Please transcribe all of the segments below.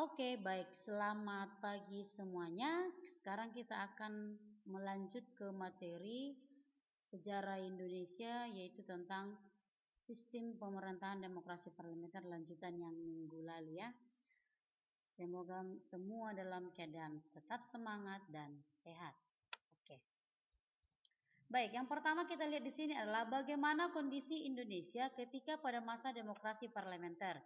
Oke, baik. Selamat pagi semuanya. Sekarang kita akan melanjut ke materi sejarah Indonesia, yaitu tentang sistem pemerintahan demokrasi parlementer lanjutan yang minggu lalu ya. Semoga semua dalam keadaan tetap semangat dan sehat. Oke. Baik, yang pertama kita lihat di sini adalah bagaimana kondisi Indonesia ketika pada masa demokrasi parlementer.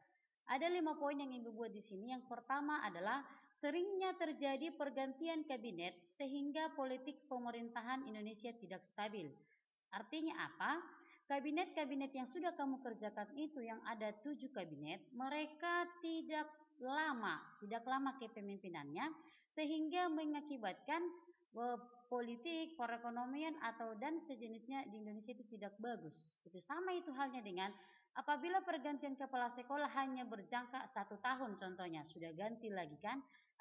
Ada 5 poin yang Ibu buat di sini. Yang pertama adalah seringnya terjadi pergantian kabinet sehingga politik pemerintahan Indonesia tidak stabil. Artinya apa? Kabinet-kabinet yang sudah kamu kerjakan itu yang ada 7 kabinet, mereka tidak lama kepemimpinannya sehingga mengakibatkan eh, politik, perekonomian atau dan sejenisnya di Indonesia itu tidak bagus. Itu sama itu halnya dengan apabila pergantian kepala sekolah hanya berjangka 1 tahun contohnya sudah ganti lagi kan,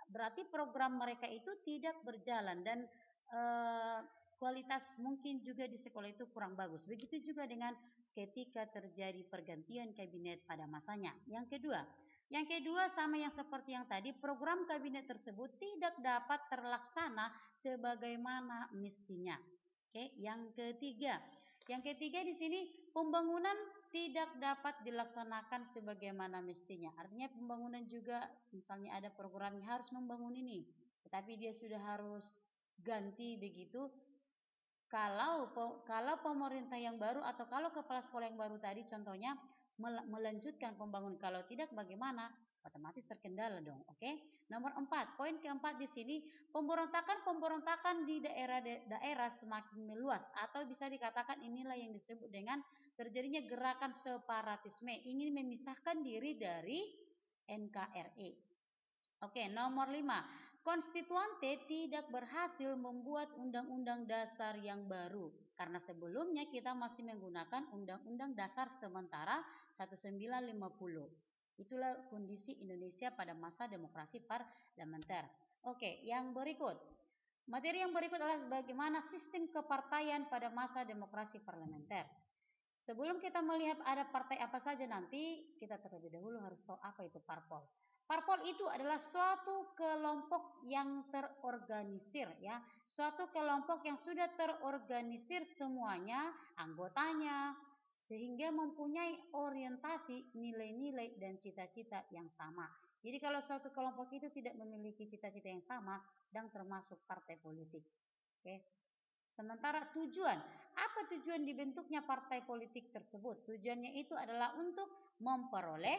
berarti program mereka itu tidak berjalan dan eh, kualitas mungkin juga di sekolah itu kurang bagus. Begitu juga dengan ketika terjadi pergantian kabinet pada masanya. Yang kedua sama yang seperti yang tadi, program kabinet tersebut tidak dapat terlaksana sebagaimana mestinya. Oke, yang ketiga di sini pembangunan tidak dapat dilaksanakan sebagaimana mestinya. Artinya pembangunan juga misalnya ada program yang harus membangun ini, tetapi dia sudah harus ganti begitu. Kalau pemerintah yang baru atau kalau kepala sekolah yang baru tadi contohnya melanjutkan pembangunan, kalau tidak bagaimana? Otomatis terkendala dong. Oke. Nomor 4, poin keempat di sini, pemberontakan di daerah semakin meluas atau bisa dikatakan inilah yang disebut dengan terjadinya gerakan separatisme, ingin memisahkan diri dari NKRI. Oke, nomor 5. Konstituante tidak berhasil membuat undang-undang dasar yang baru karena sebelumnya kita masih menggunakan undang-undang dasar sementara 1950. Itulah kondisi Indonesia pada masa demokrasi parlementer. Oke, yang berikut. Materi yang berikut adalah bagaimana sistem kepartaian pada masa demokrasi parlementer. Sebelum kita melihat ada partai apa saja nanti, kita terlebih dahulu harus tahu apa itu parpol. Parpol itu adalah suatu kelompok yang terorganisir ya, suatu kelompok yang sudah terorganisir semuanya, anggotanya, sehingga mempunyai orientasi, nilai-nilai dan cita-cita yang sama. Jadi kalau suatu kelompok itu tidak memiliki cita-cita yang sama, dan termasuk partai politik. Oke. Sementara apa tujuan dibentuknya partai politik tersebut? Tujuannya itu adalah untuk memperoleh,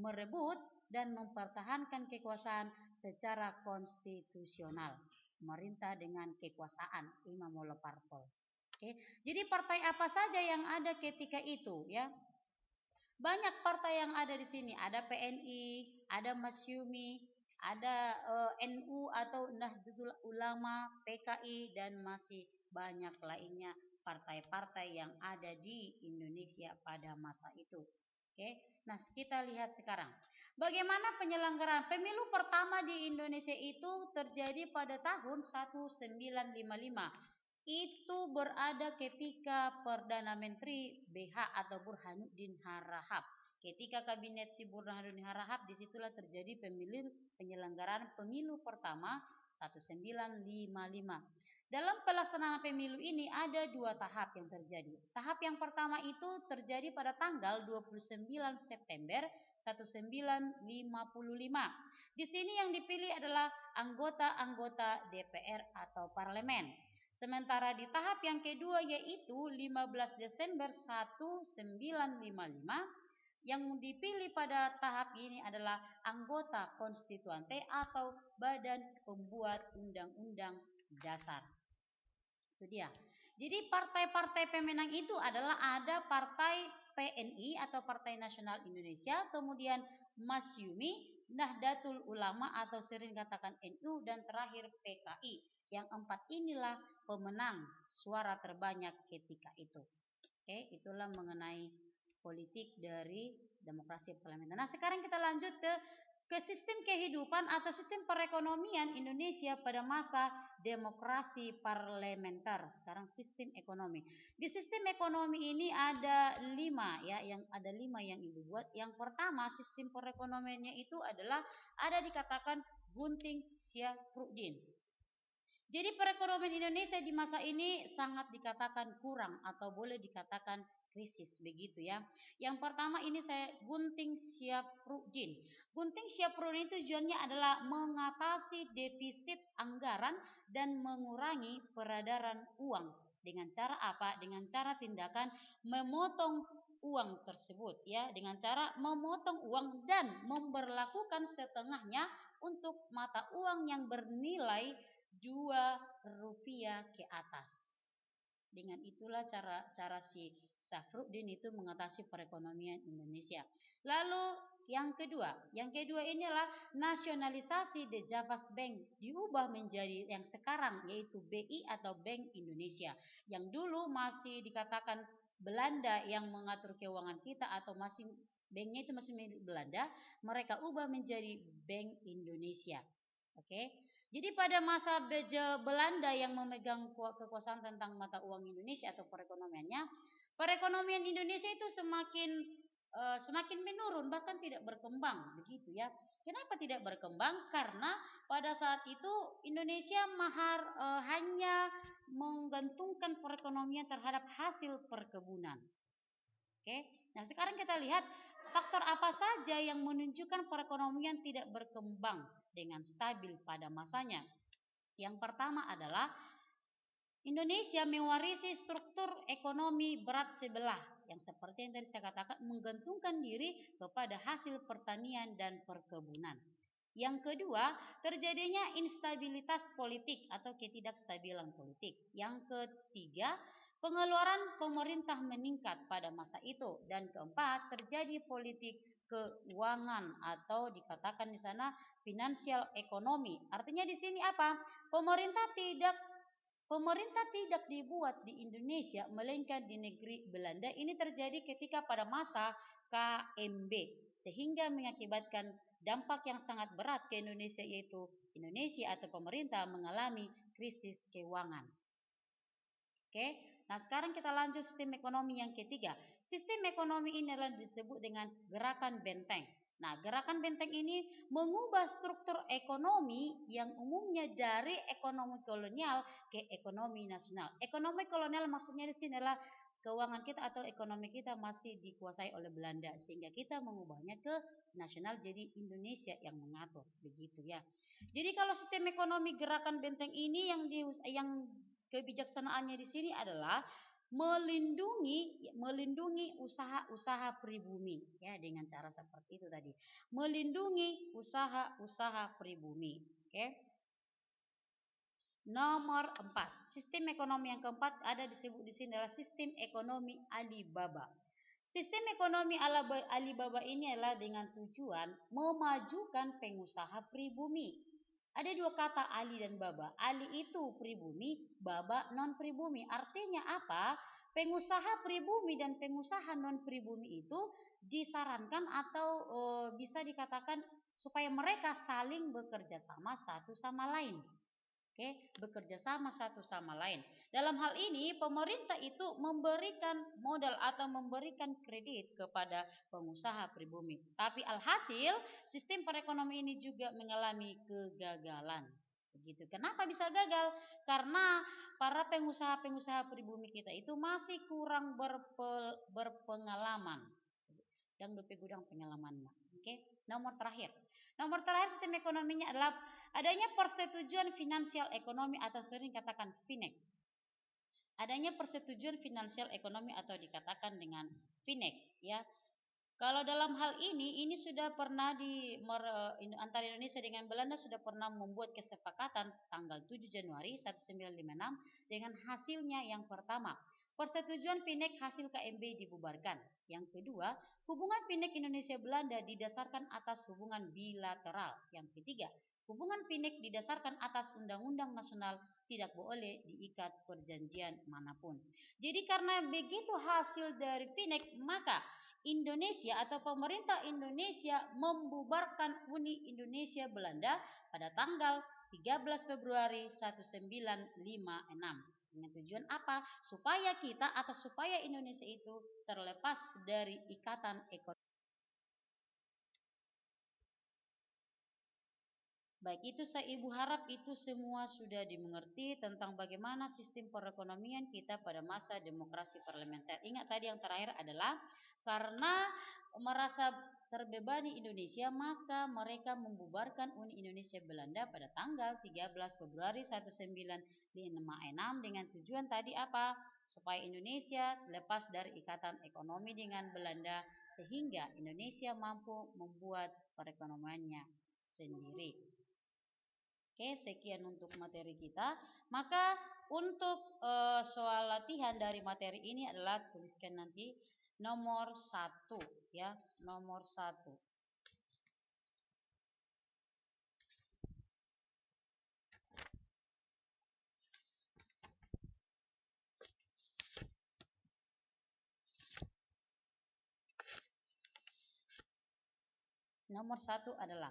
merebut, dan mempertahankan kekuasaan secara konstitusional. Pemerintah dengan kekuasaan, imamul parpol. Oke. Jadi partai apa saja yang ada ketika itu ya? Banyak partai yang ada di sini. Ada PNI, ada Masyumi, ada NU atau Nahdlatul Ulama, PKI dan masih banyak lainnya partai-partai yang ada di Indonesia pada masa itu. Oke. Nah, kita lihat sekarang. Bagaimana penyelenggaraan pemilu pertama di Indonesia itu terjadi pada tahun 1955. Itu berada ketika Perdana Menteri BH atau Burhanuddin Harahap. Ketika kabinet si Burhanuddin Harahap, disitulah terjadi penyelenggaraan pemilu pertama 1955. Dalam pelaksanaan pemilu ini ada 2 tahap yang terjadi. Tahap yang pertama itu terjadi pada tanggal 29 September 1955. Di sini yang dipilih adalah anggota-anggota DPR atau parlemen. Sementara di tahap yang kedua yaitu 15 Desember 1955, yang dipilih pada tahap ini adalah anggota konstituante atau badan pembuat undang-undang dasar. Itu dia. Jadi partai-partai pemenang itu adalah ada partai PNI atau Partai Nasional Indonesia, kemudian Masyumi, Nahdlatul Ulama atau sering katakan NU, dan terakhir PKI. Yang 4 inilah pemenang suara terbanyak ketika itu. Oke, itulah mengenai politik dari demokrasi parlementer. Nah, sekarang kita lanjut ke ke sistem kehidupan atau sistem perekonomian Indonesia pada masa demokrasi parlementer. Sekarang sistem ekonomi. Di sistem ekonomi ini ada 5 ya, yang ada 5 yang Ibu buat. Yang pertama, sistem perekonomiannya itu adalah ada dikatakan Gunting Syafruddin. Jadi perekonomian Indonesia di masa ini sangat dikatakan kurang atau boleh dikatakan krisis begitu ya. Yang pertama ini saya Gunting Syafruddin. Gunting Syafruddin itu tujuannya adalah mengatasi defisit anggaran dan mengurangi peredaran uang. Dengan cara apa? Dengan cara tindakan memotong uang tersebut ya, dengan cara memotong uang dan memberlakukan setengahnya untuk mata uang yang bernilai Rp2 ke atas. Dengan itulah cara si Syafruddin itu mengatasi perekonomian Indonesia. Lalu yang kedua ini adalah nasionalisasi The Javas Bank, diubah menjadi yang sekarang yaitu BI atau Bank Indonesia. Yang dulu masih dikatakan Belanda yang mengatur keuangan kita atau masih banknya itu masih milik Belanda, mereka ubah menjadi Bank Indonesia. Oke. Jadi pada masa Belanda yang memegang kekuasaan tentang mata uang Indonesia atau perekonomian Indonesia itu semakin menurun, bahkan tidak berkembang begitu ya. Kenapa tidak berkembang? Karena pada saat itu Indonesia hanya menggantungkan perekonomian terhadap hasil perkebunan. Oke. Nah, sekarang kita lihat faktor apa saja yang menunjukkan perekonomian tidak berkembang dengan stabil pada masanya. Yang pertama adalah Indonesia mewarisi struktur ekonomi berat sebelah yang seperti yang tadi saya katakan menggantungkan diri kepada hasil pertanian dan perkebunan. Yang kedua, terjadinya instabilitas politik atau ketidakstabilan politik. Yang ketiga, pengeluaran pemerintah meningkat pada masa itu. Dan keempat, terjadi politik keuangan atau dikatakan di sana finansial ekonomi. Artinya di sini apa? Pemerintah tidak dibuat di Indonesia melainkan di negeri Belanda. Ini terjadi ketika pada masa KMB sehingga mengakibatkan dampak yang sangat berat ke Indonesia, yaitu Indonesia atau pemerintah mengalami krisis keuangan. Oke, nah sekarang kita lanjut sistem ekonomi yang ketiga. Sistem ekonomi ini adalah disebut dengan gerakan benteng. Nah, gerakan benteng ini mengubah struktur ekonomi yang umumnya dari ekonomi kolonial ke ekonomi nasional. Ekonomi kolonial maksudnya di sini adalah keuangan kita atau ekonomi kita masih dikuasai oleh Belanda sehingga kita mengubahnya ke nasional jadi Indonesia yang mengatur begitu ya. Jadi kalau sistem ekonomi gerakan benteng ini yang kebijaksanaannya di sini adalah melindungi usaha-usaha pribumi ya dengan cara seperti itu tadi. Melindungi usaha-usaha pribumi. Oke. Nomor 4, sistem ekonomi yang keempat ada disebut di sini adalah sistem ekonomi Alibaba. Sistem ekonomi Alibaba ini adalah dengan tujuan memajukan pengusaha pribumi. Ada dua kata Ali dan Baba. Ali itu pribumi, Baba non pribumi. Artinya apa? Pengusaha pribumi dan pengusaha non pribumi itu disarankan atau bisa dikatakan supaya mereka saling bekerja sama satu sama lain. Oke, bekerja sama satu sama lain. Dalam hal ini pemerintah itu memberikan modal atau memberikan kredit kepada pengusaha pribumi. Tapi alhasil sistem perekonomian ini juga mengalami kegagalan. Begitu. Kenapa bisa gagal? Karena para pengusaha-pengusaha pribumi kita itu masih kurang berpengalaman. Dan gudang pengalaman. Oke, nomor terakhir sistem ekonominya adalah adanya persetujuan finansial ekonomi atau sering katakan FINEC. Adanya persetujuan finansial ekonomi atau dikatakan dengan FINEC ya. Kalau dalam hal ini sudah pernah antara Indonesia dengan Belanda sudah pernah membuat kesepakatan tanggal 7 Januari 1956 dengan hasilnya yang pertama, persetujuan FINEC hasil KMB dibubarkan. Yang kedua, hubungan FINEC Indonesia Belanda didasarkan atas hubungan bilateral. Yang ketiga, hubungan FINEC didasarkan atas undang-undang nasional, tidak boleh diikat perjanjian manapun. Jadi karena begitu hasil dari FINEC, maka Indonesia atau pemerintah Indonesia membubarkan Uni Indonesia Belanda pada tanggal 13 Februari 1956. Dengan tujuan apa? Supaya kita atau supaya Indonesia itu terlepas dari ikatan ekonomi. Baik itu saya Ibu harap itu semua sudah dimengerti tentang bagaimana sistem perekonomian kita pada masa demokrasi parlementer. Ingat tadi yang terakhir adalah karena merasa terbebani Indonesia maka mereka membubarkan Uni Indonesia Belanda pada tanggal 13 Februari 1956 dengan tujuan tadi apa? Supaya Indonesia lepas dari ikatan ekonomi dengan Belanda sehingga Indonesia mampu membuat perekonomiannya sendiri. Oke, sekian untuk materi kita. Maka untuk soal latihan dari materi ini adalah tuliskan nanti nomor 1 ya, nomor 1. Nomor 1 adalah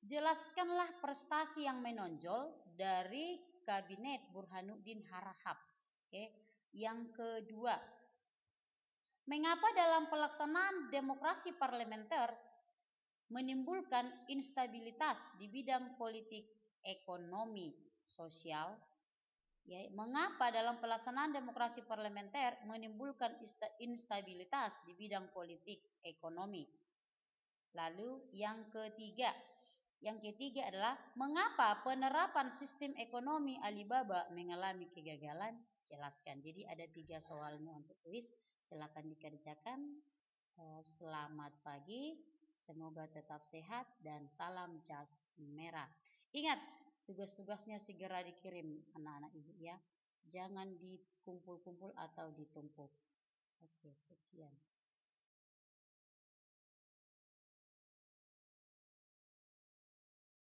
jelaskanlah prestasi yang menonjol dari Kabinet Burhanuddin Harahap. Oke. Yang kedua, mengapa dalam pelaksanaan demokrasi parlementer menimbulkan instabilitas di bidang politik, ekonomi, sosial? Ya, mengapa dalam pelaksanaan demokrasi parlementer menimbulkan instabilitas di bidang politik, ekonomi? Lalu yang ketiga adalah mengapa penerapan sistem ekonomi Alibaba mengalami kegagalan? Jelaskan. Jadi ada 3 soalnya untuk kuis. Silakan dikerjakan. Selamat pagi. Semoga tetap sehat dan salam jas merah. Ingat, tugas-tugasnya segera dikirim anak-anak Ibu ya. Jangan dikumpul-kumpul atau ditumpuk. Oke, sekian.